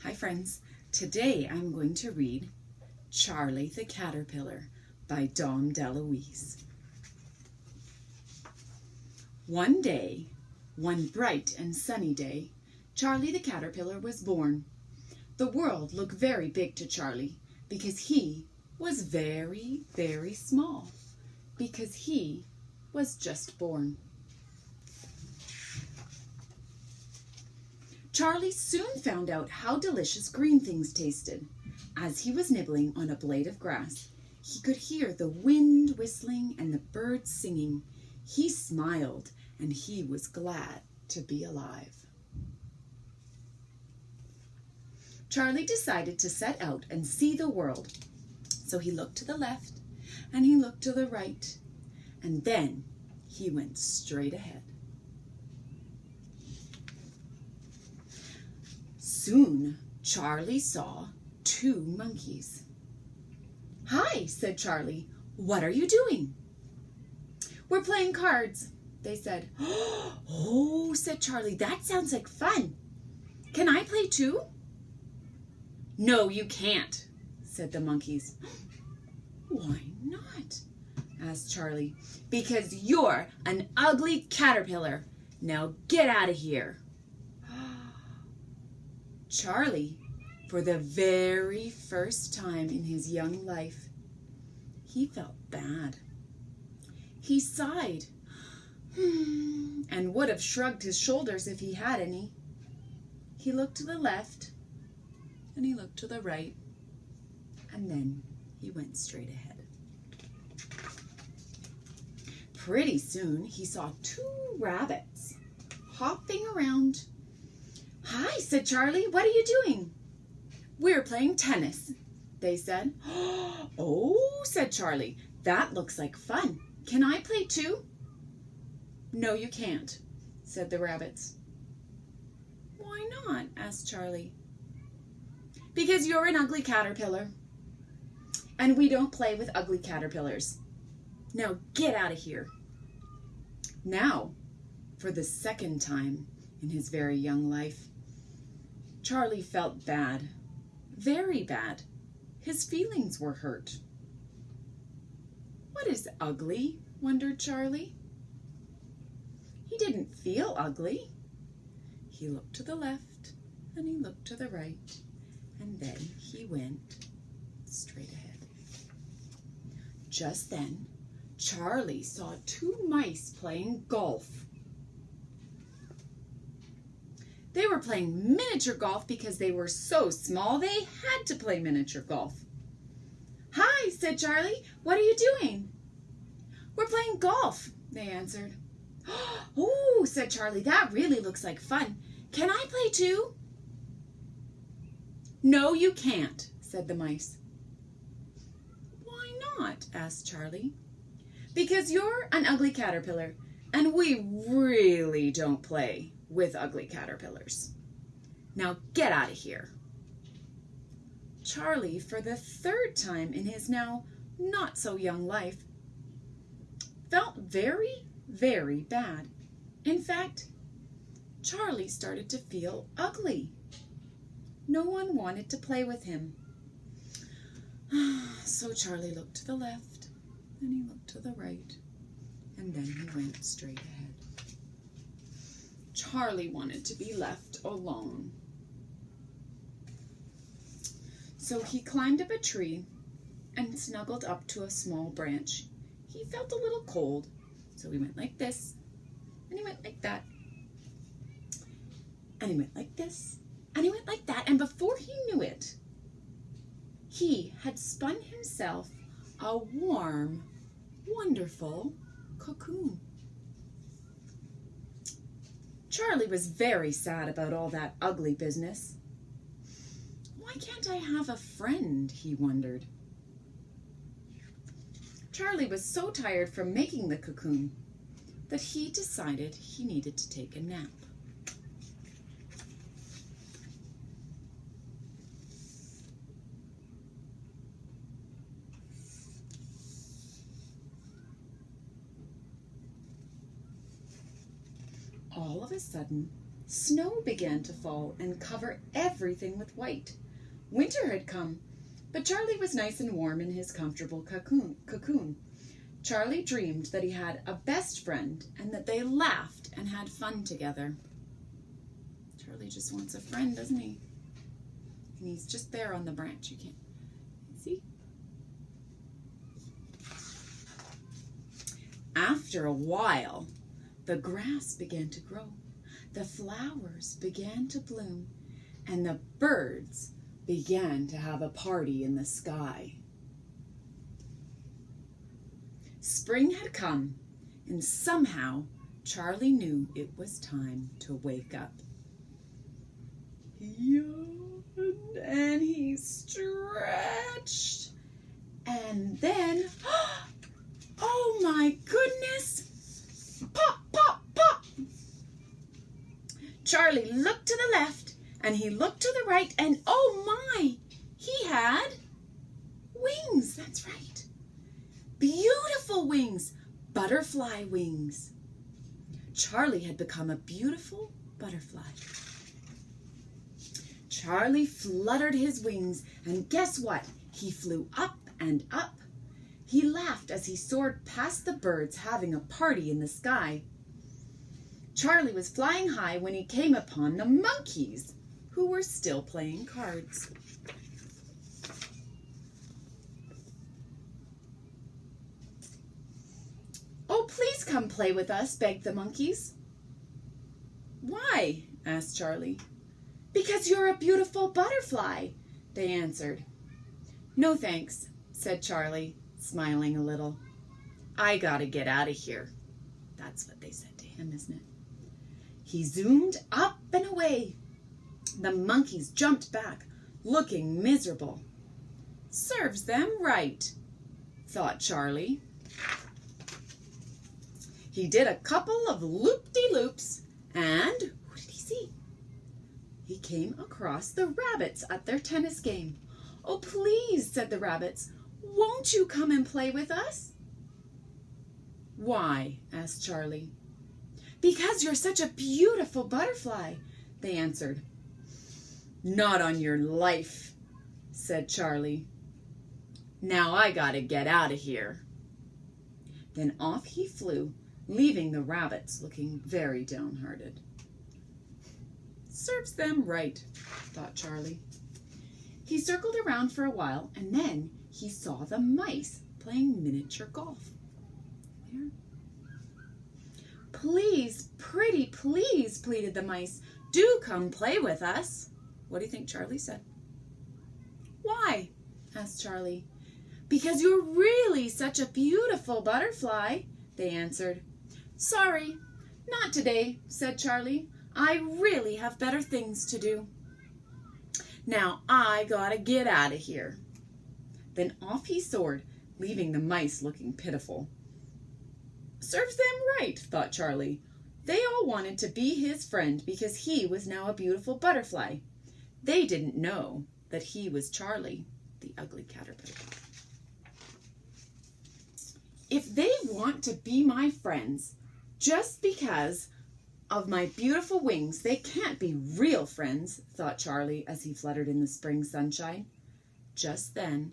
Hi friends, today I'm going to read Charlie the Caterpillar by Dom DeLuise. One day, one bright and sunny day, Charlie the Caterpillar was born. The world looked very big to Charlie because he was very, very small, because he was just born. Charlie soon found out how delicious green things tasted. As he was nibbling on a blade of grass, he could hear the wind whistling and the birds singing. He smiled, and he was glad to be alive. Charlie decided to set out and see the world. So he looked to the left, and he looked to the right, and then he went straight ahead. Soon, Charlie saw two monkeys. "Hi," said Charlie. "What are you doing?" "We're playing cards," they said. "Oh," said Charlie, "that sounds like fun. Can I play too?" "No, you can't," said the monkeys. "Why not?" asked Charlie. "Because you're an ugly caterpillar. Now get out of here." Charlie, for the very first time in his young life, he felt bad. He sighed and would have shrugged his shoulders if he had any. He looked to the left and he looked to the right, and then he went straight ahead. Pretty soon he saw two rabbits hopping around. "Hi," said Charlie. "What are you doing?" "We're playing tennis," they said. "Oh," said Charlie, "that looks like fun. Can I play too?" "No, you can't," said the rabbits. "Why not?" asked Charlie. "Because you're an ugly caterpillar, and we don't play with ugly caterpillars. Now get out of here." Now, for the second time in his very young life, Charlie felt bad, very bad. His feelings were hurt. "What is ugly?" wondered Charlie. He didn't feel ugly. He looked to the left and he looked to the right, and then he went straight ahead. Just then, Charlie saw two mice playing golf. They were playing miniature golf because they were so small they had to play miniature golf. "Hi," said Charlie. "What are you doing?" "We're playing golf," they answered. "Oh," said Charlie, "that really looks like fun. Can I play too?" "No, you can't," said the mice. "Why not?" asked Charlie. "Because you're an ugly caterpillar, and we really don't play with ugly caterpillars. Now get out of here." Charlie, for the third time in his now not so young life, felt very, very bad. In fact, Charlie started to feel ugly. No one wanted to play with him. So Charlie looked to the left and he looked to the right, and then he went straight ahead. Charlie wanted to be left alone. So he climbed up a tree and snuggled up to a small branch. He felt a little cold, so he went like this, and he went like that, and he went like this, and he went like that, and before he knew it, he had spun himself a warm, wonderful cocoon. Charlie was very sad about all that ugly business. "Why can't I have a friend?" he wondered. Charlie was so tired from making the cocoon that he decided he needed to take a nap. All of a sudden, Snow began to fall and cover everything with white. Winter had come, but Charlie was nice and warm in his comfortable cocoon. Charlie dreamed that he had a best friend and that they laughed and had fun together. Charlie just wants a friend, doesn't he? And he's just there on the branch. You can't see? After a while, the grass began to grow, the flowers began to bloom, and the birds began to have a party in the sky. Spring had come, and somehow Charlie knew it was time to wake up. He yawned and he stretched, and then, oh my goodness, pop, pop, pop. Charlie looked to the left and he looked to the right, and oh my, he had wings. That's right. Beautiful wings, butterfly wings. Charlie had become a beautiful butterfly. Charlie fluttered his wings, and guess what? He flew up and up. He laughed as he soared past the birds having a party in the sky. Charlie was flying high when he came upon the monkeys, who were still playing cards. "Oh, please come play with us," begged the monkeys. "Why?" asked Charlie. "Because you're a beautiful butterfly," they answered. "No thanks," said Charlie, smiling a little. "I gotta get out of here." That's what they said to him, isn't it? He zoomed up and away. The monkeys jumped back, looking miserable. "Serves them right," thought Charlie. He did a couple of loop-de-loops, and who did he see? He came across the rabbits at their tennis game. "Oh, please," said the rabbits, "won't you come and play with us?" "Why?" asked Charlie. "Because you're such a beautiful butterfly," they answered. "Not on your life," said Charlie. "Now I gotta get out of here." Then off he flew, leaving the rabbits looking very downhearted. "Serves them right," thought Charlie. He circled around for a while, and then he saw the mice playing miniature golf. There. "Please, pretty please," pleaded the mice, "do come play with us." What do you think Charlie said? "Why?" asked Charlie. "Because you're really such a beautiful butterfly," they answered. "Sorry, not today," said Charlie. "I really have better things to do. Now I gotta get out of here." Then off he soared, leaving the mice looking pitiful. Serves them right, thought Charlie. They all wanted to be his friend because he was now a beautiful butterfly. They didn't know that he was Charlie, the ugly caterpillar. If they want to be my friends just because of my beautiful wings, they can't be real friends, thought Charlie as he fluttered in the spring sunshine. Just then,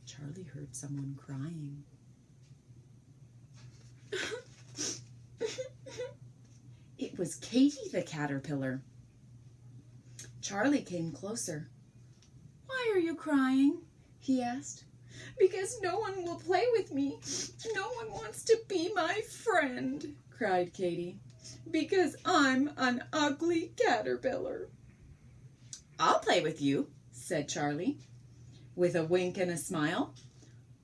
Charlie heard someone crying. It was Katie the caterpillar. Charlie came closer. "Why are you crying?" he asked. "Because no one will play with me. No one wants to be my friend," cried Katie. "Because I'm an ugly caterpillar." "I'll play with you," said Charlie, with a wink and a smile.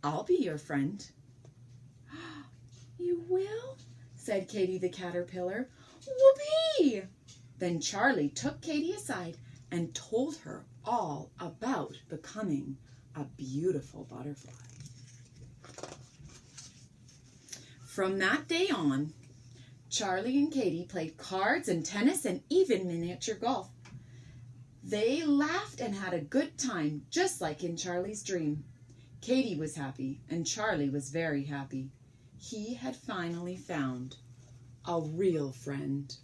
"I'll be your friend." "You will?" said Katie the caterpillar. "Whoopee!" Then Charlie took Katie aside and told her all about becoming a beautiful butterfly. From that day on, Charlie and Katie played cards and tennis and even miniature golf. They laughed and had a good time, just like in Charlie's dream. Katie was happy, and Charlie was very happy. He had finally found a real friend.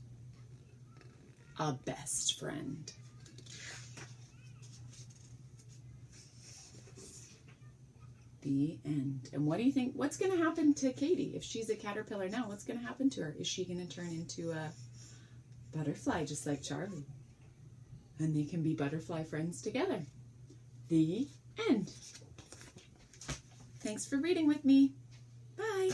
a best friend. The end. And what do you think? What's going to happen to Katie if she's a caterpillar now? What's going to happen to her? Is she going to turn into a butterfly just like Charlie? And they can be butterfly friends together. The end. Thanks for reading with me. Bye.